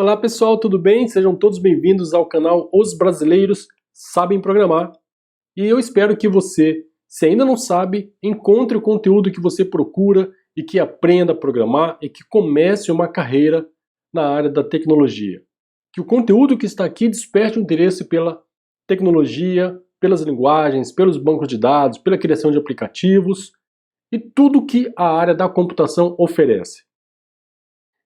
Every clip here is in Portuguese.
Olá pessoal, tudo bem? Sejam todos bem-vindos ao canal Os Brasileiros Sabem Programar. E eu espero que você, se ainda não sabe, encontre o conteúdo que você procura e que aprenda a programar e que comece uma carreira na área da tecnologia. Que o conteúdo que está aqui desperte o interesse pela tecnologia, pelas linguagens, pelos bancos de dados, pela criação de aplicativos e tudo que a área da computação oferece.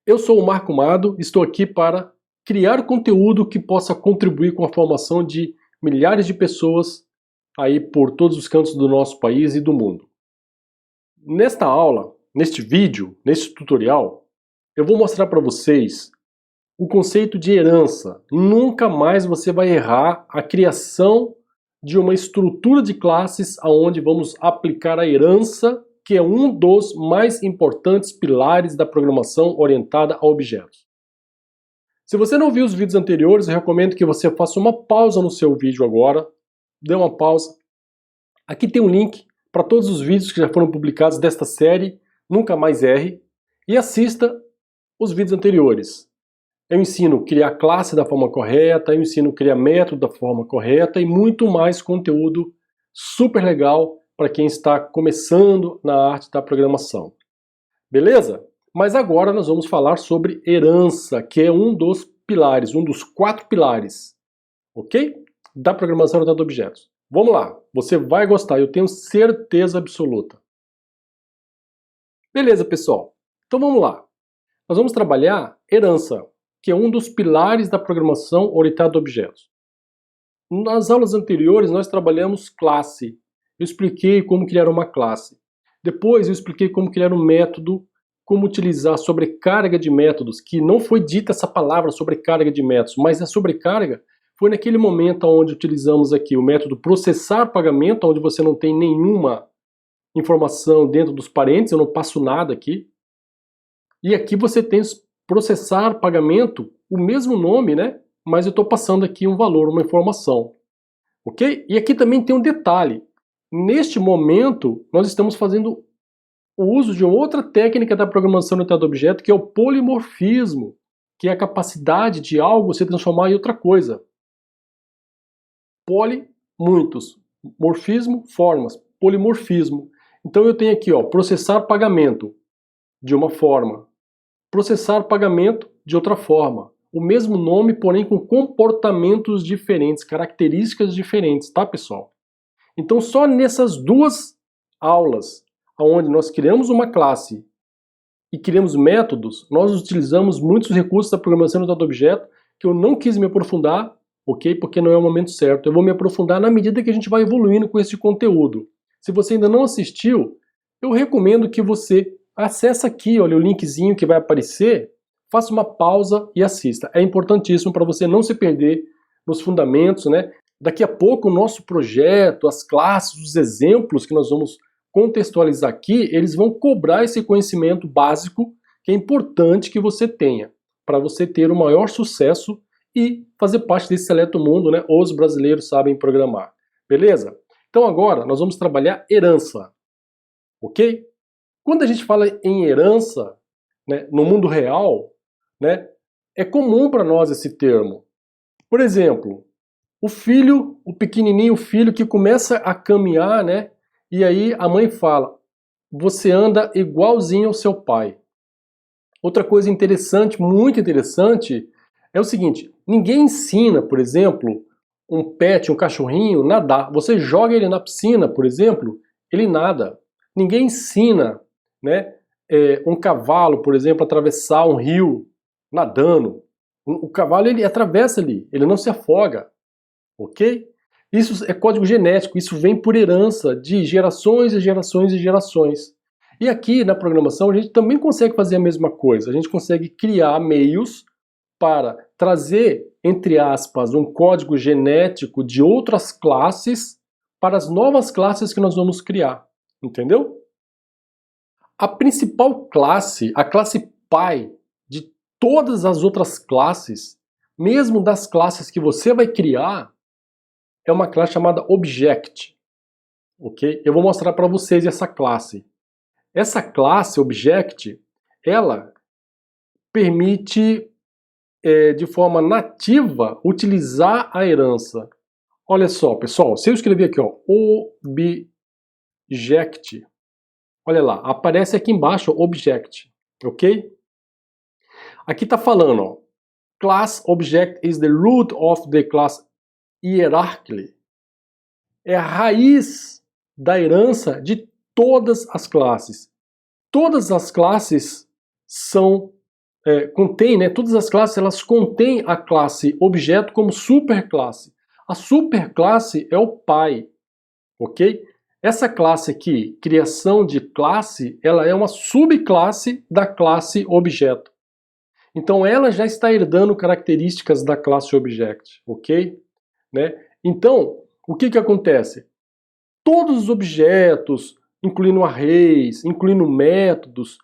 Eu sou o Marco Mado, estou aqui para criar conteúdo que possa contribuir com a formação de milhares de pessoas aí por todos os cantos do nosso país e do mundo. Nesta aula, neste vídeo, neste tutorial, eu vou mostrar para vocês o conceito de herança. Nunca mais você vai errar a criação de uma estrutura de classes onde vamos aplicar a herança, que é um dos mais importantes pilares da programação orientada a objetos. Se você não viu os vídeos anteriores, eu recomendo que você faça uma pausa no seu vídeo agora, dê uma pausa. Aqui tem um link para todos os vídeos que já foram publicados desta série, Nunca Mais Erre, e assista os vídeos anteriores. Eu ensino a criar classe da forma correta, eu ensino a criar método da forma correta e muito mais conteúdo super legal para quem está começando na arte da programação. Beleza? Mas agora nós vamos falar sobre herança, que é um dos pilares, um dos 4 pilares, ok? Da programação orientada a objetos. Vamos lá, você vai gostar, eu tenho certeza absoluta. Beleza, pessoal? Então vamos lá. Nós vamos trabalhar herança, que é um dos pilares da programação orientada a objetos. Nas aulas anteriores nós trabalhamos classe. Eu expliquei como criar uma classe. Depois eu expliquei como criar um método, como utilizar sobrecarga de métodos, que não foi dita essa palavra sobrecarga de métodos, mas a sobrecarga foi naquele momento onde utilizamos aqui o método processar pagamento, onde você não tem nenhuma informação dentro dos parênteses, eu não passo nada aqui. E aqui você tem processar pagamento, o mesmo nome, né? Mas eu estou passando aqui um valor, uma informação. Ok? E aqui também tem um detalhe. Neste momento, nós estamos fazendo o uso de uma outra técnica da programação orientada a objeto, que é o polimorfismo, que é a capacidade de algo se transformar em outra coisa. Poli, muitos. Morfismo, formas. Polimorfismo. Então eu tenho aqui, ó, processar pagamento de uma forma. Processar pagamento de outra forma. O mesmo nome, porém com comportamentos diferentes, características diferentes, tá, pessoal? Então só nessas duas aulas, onde nós criamos uma classe e criamos métodos, nós utilizamos muitos recursos da programação orientada a objeto que eu não quis me aprofundar, ok? Porque não é o momento certo. Eu vou me aprofundar na medida que a gente vai evoluindo com esse conteúdo. Se você ainda não assistiu, eu recomendo que você acesse aqui, olha o linkzinho que vai aparecer, faça uma pausa e assista. É importantíssimo para você não se perder nos fundamentos, né? Daqui a pouco o nosso projeto, as classes, os exemplos que nós vamos contextualizar aqui, eles vão cobrar esse conhecimento básico que é importante que você tenha para você ter o maior sucesso e fazer parte desse seleto mundo, né? Os brasileiros sabem programar. Beleza? Então agora nós vamos trabalhar herança, ok? Quando a gente fala em herança, né, no mundo real, né, é comum para nós esse termo. Por exemplo, o filho, o pequenininho filho que começa a caminhar, né, e aí a mãe fala, você anda igualzinho ao seu pai. Outra coisa interessante, muito interessante, é o seguinte, ninguém ensina, por exemplo, um pet, um cachorrinho, nadar. Você joga ele na piscina, por exemplo, ele nada. Ninguém ensina, né, um cavalo, por exemplo, a atravessar um rio nadando. O cavalo ele atravessa ali, ele não se afoga, ok? Isso é código genético, isso vem por herança de gerações e gerações e gerações. E aqui na programação a gente também consegue fazer a mesma coisa, a gente consegue criar meios para trazer, entre aspas, um código genético de outras classes para as novas classes que nós vamos criar, entendeu? A principal classe, a classe pai de todas as outras classes, mesmo das classes que você vai criar, é uma classe chamada Object, ok? Eu vou mostrar para vocês essa classe. Essa classe Object, ela permite de forma nativa, utilizar a herança. Olha só, pessoal, se eu escrever aqui, ó, object, olha lá, aparece aqui embaixo, object, ok? Aqui está falando, ó, class object is the root of the class hierarchy. É a raiz da herança de todas as classes. Todas as classes contêm, né? Todas as classes elas contêm a classe objeto como superclasse. A superclasse é o pai, ok? Essa classe aqui, criação de classe, ela é uma subclasse da classe objeto. Então ela já está herdando características da classe object, ok? Né? Então, o que acontece? Todos os objetos, incluindo arrays, incluindo métodos,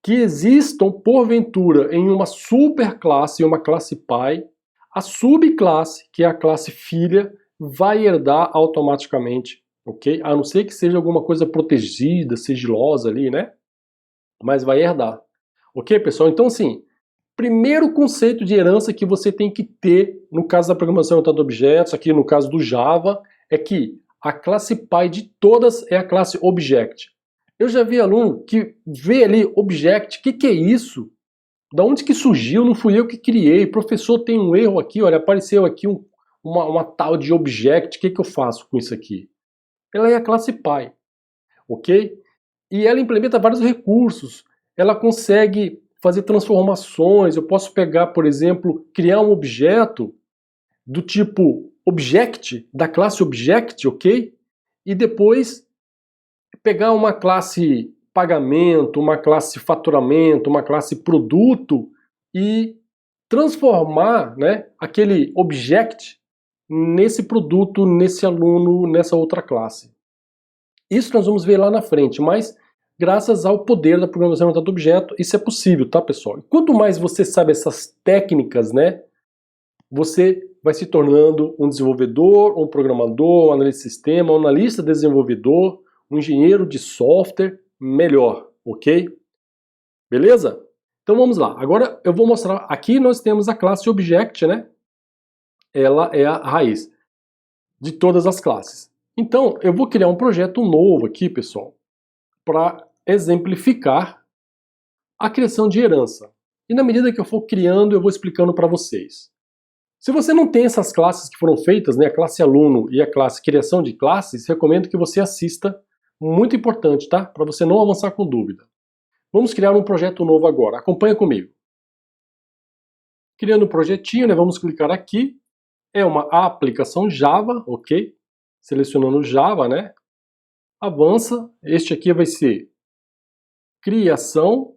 que existam porventura em uma superclasse, uma classe pai, a subclasse, que é a classe filha, vai herdar automaticamente, ok? A não ser que seja alguma coisa protegida, sigilosa ali, né? Mas vai herdar. Ok, pessoal? Então, assim, primeiro conceito de herança que você tem que ter, no caso da programação orientada a objetos, aqui no caso do Java, é que a classe pai de todas é a classe object. Eu já vi aluno que vê ali object, o que é isso? Da onde que surgiu? Não fui eu que criei. Professor, tem um erro aqui, olha, apareceu aqui uma tal de object, o que eu faço com isso aqui? Ela é a classe pai, ok? E ela implementa vários recursos. Ela consegue fazer transformações. Eu posso pegar, por exemplo, criar um objeto do tipo object, da classe object, ok? E depois pegar uma classe pagamento, uma classe faturamento, uma classe produto e transformar, né, aquele object nesse produto, nesse aluno, nessa outra classe. Isso nós vamos ver lá na frente, mas graças ao poder da programação orientada a objeto, isso é possível, tá, pessoal? E quanto mais você sabe essas técnicas, né, você vai se tornando um desenvolvedor, um programador, um analista de sistema, um analista desenvolvedor, um engenheiro de software melhor, ok? Beleza? Então vamos lá. Agora eu vou mostrar. Aqui nós temos a classe Object, né? Ela é a raiz de todas as classes. Então eu vou criar um projeto novo aqui, pessoal, para exemplificar a criação de herança. E na medida que eu for criando, eu vou explicando para vocês. Se você não tem essas classes que foram feitas, né, a classe aluno e a classe criação de classes, recomendo que você assista. Muito importante, tá? Para você não avançar com dúvida. Vamos criar um projeto novo agora. Acompanha comigo. Criando um projetinho, né? Vamos clicar aqui. É uma aplicação Java, ok? Selecionando Java, né? Avança. Este aqui vai ser criação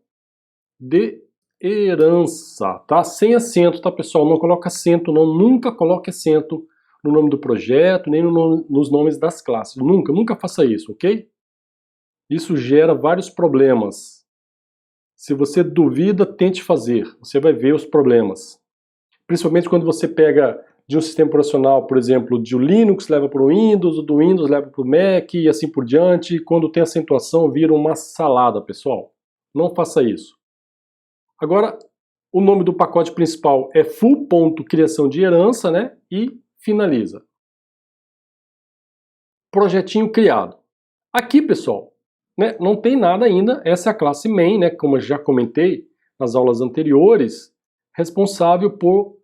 de herança, tá? Sem acento, tá, pessoal? Não coloca acento, não. Nunca coloque acento no nome do projeto, nem nos nomes das classes. Nunca, nunca faça isso, ok? Isso gera vários problemas. Se você duvida, tente fazer. Você vai ver os problemas. Principalmente quando você pega de um sistema operacional, por exemplo, de Linux leva para o Windows, do Windows leva para o Mac e assim por diante. Quando tem acentuação, vira uma salada, pessoal. Não faça isso. Agora, o nome do pacote principal é full.criação de herança, né? E finaliza. Projetinho criado. Aqui, pessoal, né, não tem nada ainda. Essa é a classe main, né? Como eu já comentei nas aulas anteriores, responsável por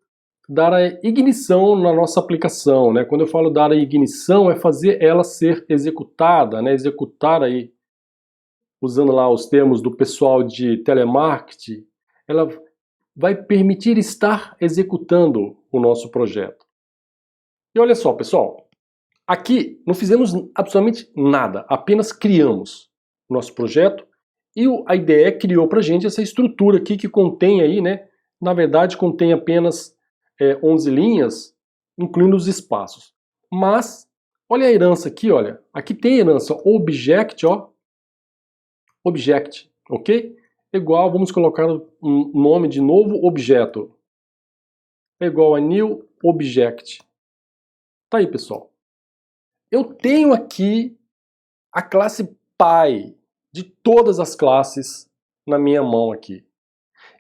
dar a ignição na nossa aplicação, né? Quando eu falo dar a ignição, é fazer ela ser executada, né? Executar aí, usando lá os termos do pessoal de telemarketing, ela vai permitir estar executando o nosso projeto. E olha só, pessoal, aqui não fizemos absolutamente nada, apenas criamos o nosso projeto e a IDE criou para a gente essa estrutura aqui que contém aí, né? Na verdade, contém apenas 11 linhas, incluindo os espaços. Mas, olha a herança aqui, olha. Aqui tem herança object, ó. Object, ok? Igual, vamos colocar um nome de novo objeto. É igual a new object. Tá aí, pessoal. Eu tenho aqui a classe pai de todas as classes na minha mão aqui.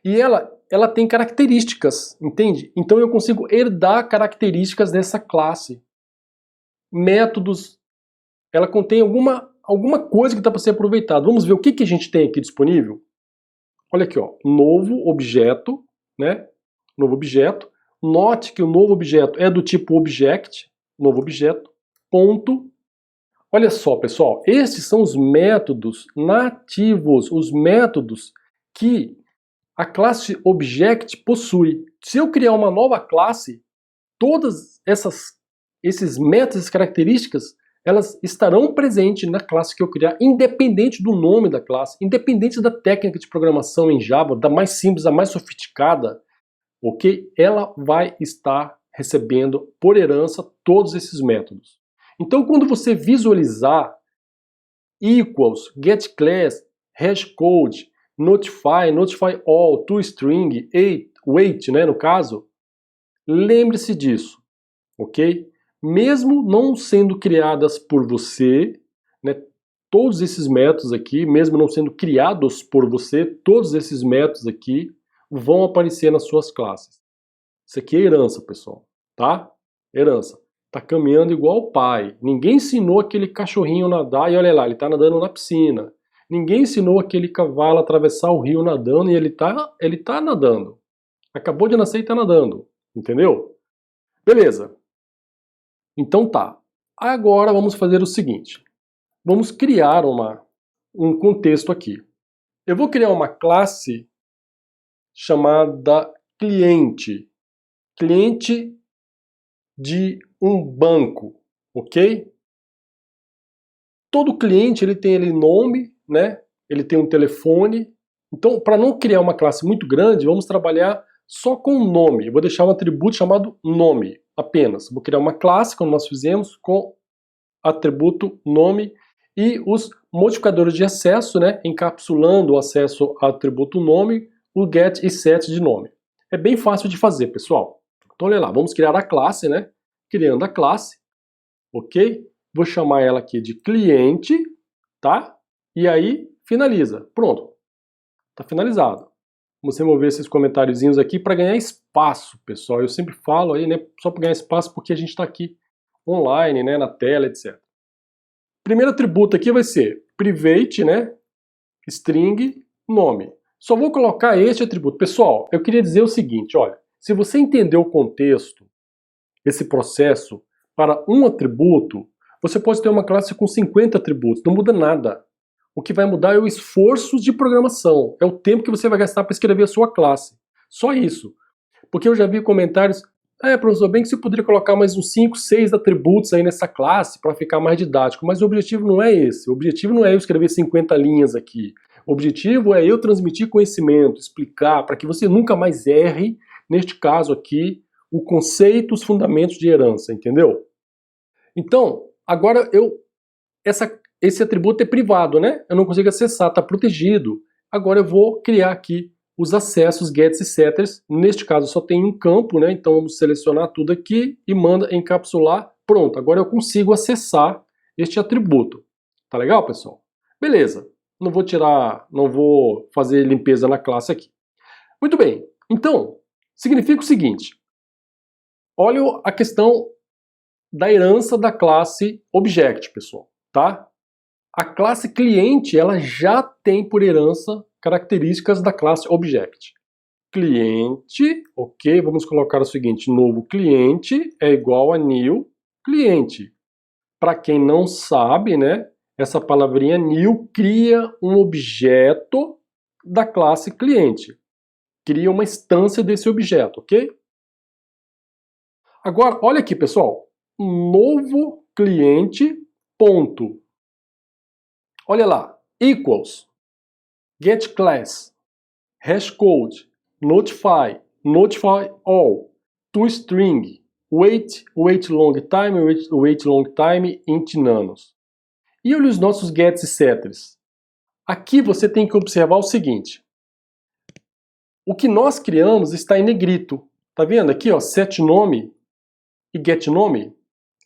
E ela ela tem características, entende? Então eu consigo herdar características dessa classe. Métodos, ela contém alguma coisa que dá para ser aproveitado. Vamos ver o que a gente tem aqui disponível? Olha aqui, ó, novo objeto, né? Novo objeto. Note que o novo objeto é do tipo object, novo objeto, ponto. Olha só, pessoal, esses são os métodos nativos, os métodos que a classe Object possui. Se eu criar uma nova classe, todas esses métodos, essas características, elas estarão presentes na classe que eu criar, independente do nome da classe, independente da técnica de programação em Java, da mais simples à mais sofisticada, ok? Ela vai estar recebendo por herança todos esses métodos. Então, quando você visualizar equals, getClass, hashCode, notify, notify all, toString, wait, né, no caso, lembre-se disso, ok? Mesmo não sendo criadas por você, né, todos esses métodos aqui, mesmo não sendo criados por você, todos esses métodos aqui vão aparecer nas suas classes. Isso aqui é herança, pessoal, tá? Herança. Tá caminhando igual o pai. Ninguém ensinou aquele cachorrinho a nadar e olha lá, ele tá nadando na piscina. Ninguém ensinou aquele cavalo a atravessar o rio nadando e ele tá nadando. Acabou de nascer e tá nadando. Entendeu? Beleza. Então tá. Agora vamos fazer o seguinte. Vamos criar um contexto aqui. Eu vou criar uma classe chamada cliente. Cliente de um banco, ok? Todo cliente ele tem ali nome, né? Ele tem um telefone. Então, para não criar uma classe muito grande, vamos trabalhar só com o nome. Eu vou deixar um atributo chamado nome, apenas. Vou criar uma classe, como nós fizemos, com atributo nome e os modificadores de acesso, né? Encapsulando o acesso ao atributo nome, o get e set de nome. É bem fácil de fazer, pessoal. Então, olha lá, vamos criar a classe, né? Criando a classe, ok? Vou chamar ela aqui de cliente, tá? E aí, finaliza. Pronto. Tá finalizado. Vamos remover esses comentáriozinhos aqui para ganhar espaço, pessoal. Eu sempre falo aí, né? Só para ganhar espaço porque a gente está aqui online, né? Na tela, etc. Primeiro atributo aqui vai ser private, né? String, nome. Só vou colocar este atributo. Pessoal, eu queria dizer o seguinte, olha. Se você entender o contexto, esse processo, para um atributo, você pode ter uma classe com 50 atributos, não muda nada. O que vai mudar é o esforço de programação, é o tempo que você vai gastar para escrever a sua classe. Só isso. Porque eu já vi comentários, professor, bem que você poderia colocar mais uns 5, 6 atributos aí nessa classe para ficar mais didático, mas o objetivo não é esse. O objetivo não é eu escrever 50 linhas aqui. O objetivo é eu transmitir conhecimento, explicar, para que você nunca mais erre, neste caso aqui, o conceito, os fundamentos de herança, entendeu? Então, agora esse atributo é privado, né? Eu não consigo acessar, está protegido. Agora eu vou criar aqui os acessos, gets e setters. Neste caso só tem um campo, né? Então vamos selecionar tudo aqui e manda encapsular. Pronto, agora eu consigo acessar este atributo. Tá legal, pessoal? Beleza. Não vou fazer limpeza na classe aqui. Muito bem. Então, significa o seguinte. Olha a questão da herança da classe Object, pessoal, tá? A classe cliente, ela já tem por herança características da classe Object. Cliente, ok, vamos colocar o seguinte, novo cliente é igual a new cliente. Para quem não sabe, né, essa palavrinha new cria um objeto da classe cliente. Cria uma instância desse objeto, ok? Agora, olha aqui, pessoal. Novo cliente, ponto. Olha lá. Equals, getClass, hashCode, notify, notify all, toString, wait long time, int nanos. E olha os nossos gets e setters. Aqui você tem que observar o seguinte. O que nós criamos está em negrito. Tá vendo aqui, ó, set nome e get nome,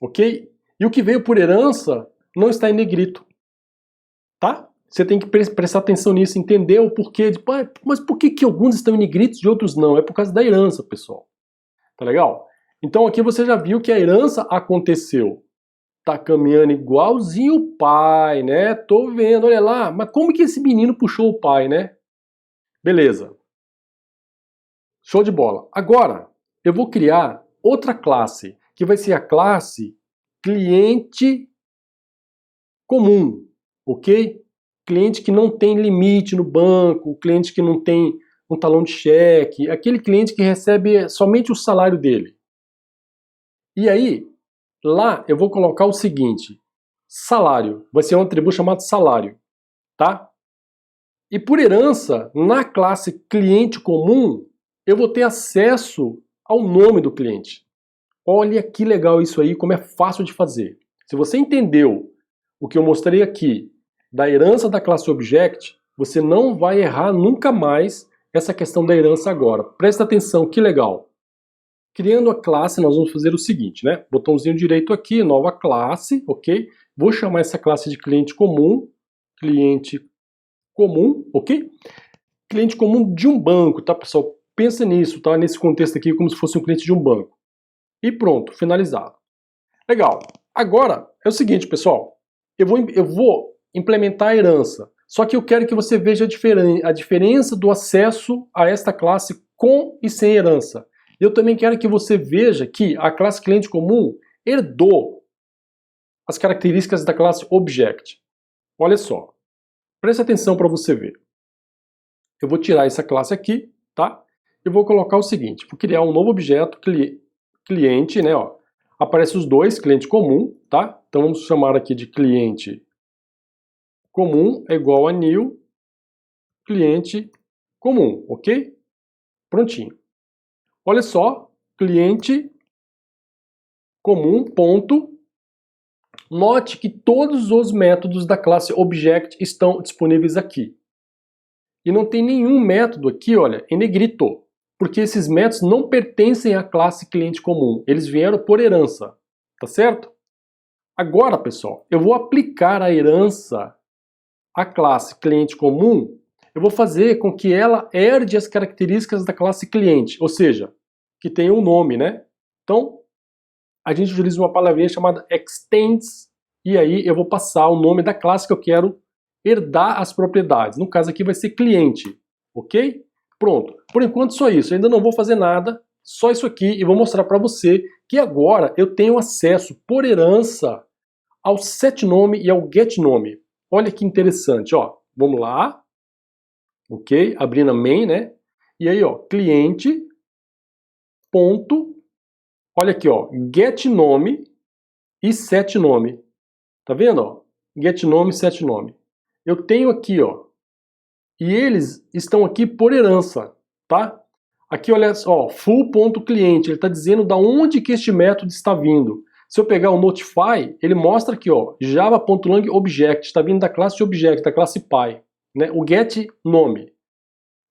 ok? E o que veio por herança não está em negrito, tá? Você tem que prestar atenção nisso, entender o porquê de, mas por que alguns estão em negritos e outros não? É por causa da herança, pessoal. Tá legal? Então aqui você já viu que a herança aconteceu. Tá caminhando igualzinho o pai, né? Tô vendo, olha lá. Mas como que esse menino puxou o pai, né? Beleza. Show de bola. Agora, eu vou criar outra classe, que vai ser a classe cliente comum, ok? Cliente que não tem limite no banco, cliente que não tem um talão de cheque, aquele cliente que recebe somente o salário dele. E aí, lá eu vou colocar o seguinte, salário, vai ser um atributo chamado salário, tá? E por herança, na classe cliente comum, eu vou ter acesso ao nome do cliente. Olha que legal isso aí, como é fácil de fazer. Se você entendeu o que eu mostrei aqui da herança da classe Object, você não vai errar nunca mais essa questão da herança agora. Presta atenção, que legal. Criando a classe, nós vamos fazer o seguinte, né? Botãozinho direito aqui, nova classe, ok? Vou chamar essa classe de cliente comum, ok? Cliente comum de um banco, tá, pessoal? Pensa nisso, tá? Nesse contexto aqui, como se fosse um cliente de um banco. E pronto, finalizado. Legal. Agora, é o seguinte, pessoal. Eu vou implementar a herança. Só que eu quero que você veja a diferença do acesso a esta classe com e sem herança. Eu também quero que você veja que a classe cliente comum herdou as características da classe Object. Olha só. Preste atenção para você ver. Eu vou tirar essa classe aqui, tá? E vou colocar o seguinte, vou criar um novo objeto, cliente, né, ó. Aparece os dois, cliente comum, tá? Então vamos chamar aqui de cliente comum é igual a new cliente comum, ok? Prontinho. Olha só, cliente comum, ponto. Note que todos os métodos da classe Object estão disponíveis aqui. E não tem nenhum método aqui, olha, em negrito, porque esses métodos não pertencem à classe cliente comum, eles vieram por herança, tá certo? Agora, pessoal, eu vou aplicar a herança à classe cliente comum, eu vou fazer com que ela herde as características da classe cliente, ou seja, que tenha um nome, né? Então, a gente utiliza uma palavrinha chamada extends, e aí eu vou passar o nome da classe que eu quero herdar as propriedades. No caso aqui vai ser cliente, ok? Pronto. Por enquanto só isso. Eu ainda não vou fazer nada, só isso aqui, e vou mostrar para você que agora eu tenho acesso por herança ao setNome e ao getNome. Olha que interessante, ó. Vamos lá. Ok? Abrindo a main, né? E aí, ó, cliente, ponto, olha aqui, ó, getNome e setNome. Tá vendo, ó? GetNome e setNome. Eu tenho aqui, ó, e eles estão aqui por herança, tá? Aqui, olha só, full.cliente, ele está dizendo da onde que este método está vindo. Se eu pegar o notify, ele mostra aqui, ó, java.lang object, está vindo da classe object, da classe py, né? O getNome.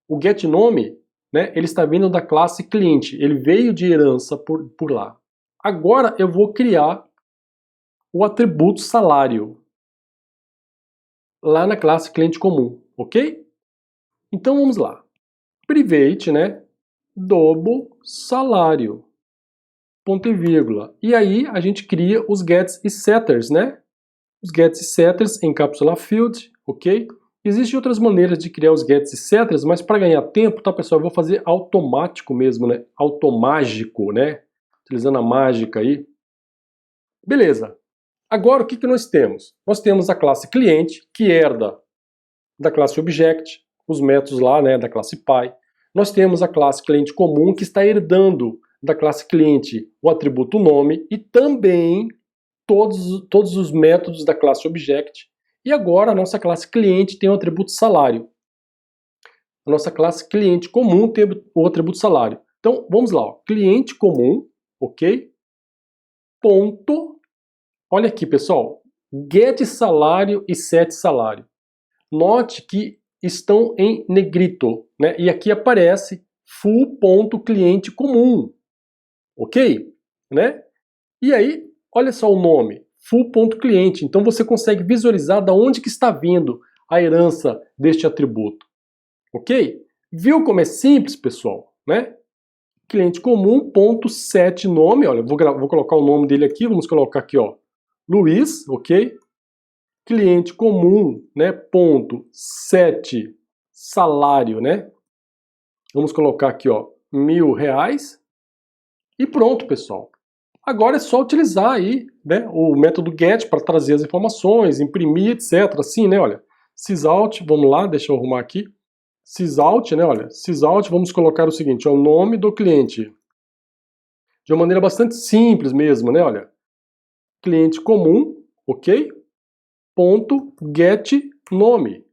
O getNome, né, ele está vindo da classe cliente, ele veio de herança por lá. Agora eu vou criar o atributo salário lá na classe cliente comum, ok? Então vamos lá. Private, né, double salário, ponto e vírgula. E aí a gente cria os gets e setters, né? Os gets e setters em cápsula field, ok? Existem outras maneiras de criar os gets e setters, mas para ganhar tempo, tá, pessoal, eu vou fazer automático mesmo, né? Automágico, né? Utilizando a mágica aí. Beleza. Agora o que nós temos? Nós temos a classe cliente, que herda da classe object, os métodos lá, né, da classe py. Nós temos a classe cliente comum, que está herdando da classe cliente o atributo nome e também todos os métodos da classe object. E agora a nossa classe cliente tem o atributo salário. A nossa classe cliente comum tem o atributo salário. Então, vamos lá, ó. Cliente comum, ok? Ponto. Olha aqui, pessoal. Get salário e set salário. Note que estão em negrito, né? E aqui aparece full.cliente comum. Ok? Né? E aí, olha só o nome. Full.cliente. Então você consegue visualizar da onde que está vindo a herança deste atributo. Ok? Viu como é simples, pessoal? Né? Cliente comum, ponto 7 nome, olha, vou colocar o nome dele aqui, vamos colocar aqui, ó, Luiz, ok? Cliente comum, né, ponto 7 salário, né? Vamos colocar aqui, ó, R$1.000 e pronto, pessoal. Agora é só utilizar aí, né, o método GET para trazer as informações, imprimir, etc. Assim, né, olha, sysout, vamos lá, deixa eu arrumar aqui. Sysout, né, olha, sysout, vamos colocar o seguinte, é o nome do cliente. De uma maneira bastante simples mesmo, né, olha. Cliente comum, ok? Ponto get nome,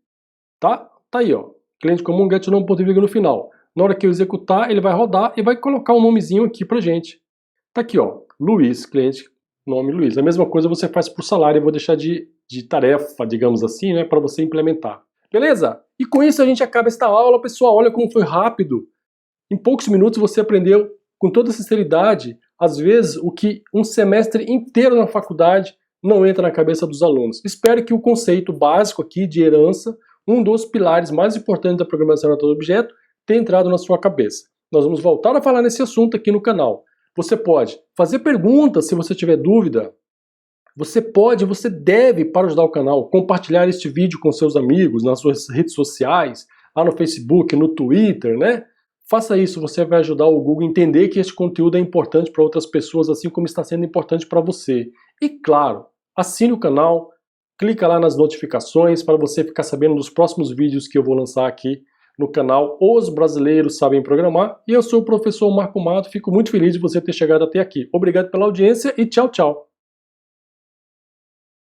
tá? Tá aí, ó. Cliente comum, get nome, ponto e vírgula no final. Na hora que eu executar, ele vai rodar e vai colocar um nomezinho aqui pra gente. Tá aqui, ó, Luiz, cliente, nome Luiz. A mesma coisa você faz pro salário, eu vou deixar de tarefa, digamos assim, né, para você implementar. Beleza? E com isso a gente acaba esta aula, pessoal. Olha como foi rápido. Em poucos minutos você aprendeu com toda sinceridade, às vezes, o que um semestre inteiro na faculdade não entra na cabeça dos alunos. Espero que o conceito básico aqui de herança, um dos pilares mais importantes da programação orientada-objeto, tenha entrado na sua cabeça. Nós vamos voltar a falar nesse assunto aqui no canal. Você pode fazer perguntas se você tiver dúvida. Você deve, para ajudar o canal, compartilhar este vídeo com seus amigos, nas suas redes sociais, lá no Facebook, no Twitter, né? Faça isso, você vai ajudar o Google a entender que este conteúdo é importante para outras pessoas, assim como está sendo importante para você. E claro, assine o canal, clica lá nas notificações para você ficar sabendo dos próximos vídeos que eu vou lançar aqui no canal Os Brasileiros Sabem Programar. E eu sou o professor Marco Mato, fico muito feliz de você ter chegado até aqui. Obrigado pela audiência e tchau, tchau!